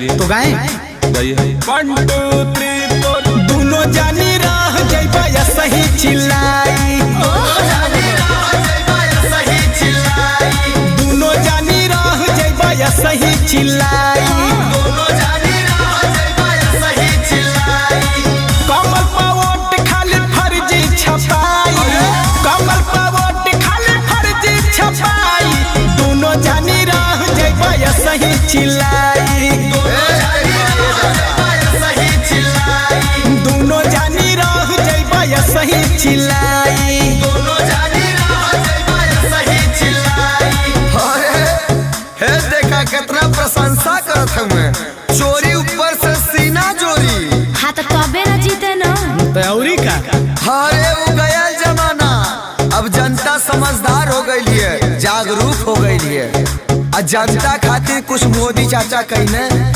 तो गाए गाइए 1 2 3 4 दोनों जानी राह जइबा या सही चिल्लाई, दोनों जानी राह जइबा या सही चिल्लाई, कमल पावोट खाली फर्जी छपाई, कमल पावोट खाली फर्जी छपाई, दोनों जानी राह जइबा या सही चिल्लाई, दोनों जानी राह जइबा या सही चिल्लाई। देखा कितना प्रशंसा करत हूँ, चोरी ऊपर से सीना जोरी। हाँ तो तबे न जीते न। तौरी का अरे वो गया जमाना, अब जनता समझदार हो गई है, जागरूक हो गई है। जनता खातिर कुछ मोदी चाचा कहने